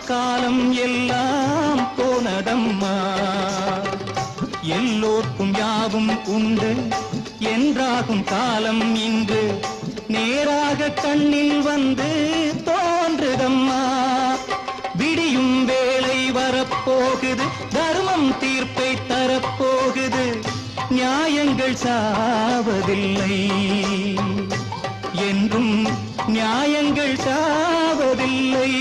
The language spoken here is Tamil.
காலம் எல்லாம் போனதம்மா. எல்லோர்க்கும் யாவும் உண்டு என்றாகும் காலம் இன்று நேராக கண்ணில் வந்து தோன்றுதம்மா. விடியும் வேளை வரப்போகுது, தர்மம் தீர்ப்பை தரப்போகுது, நியாயங்கள் சாவதில்லை என்றும் நியாயங்கள் சாவதில்லை.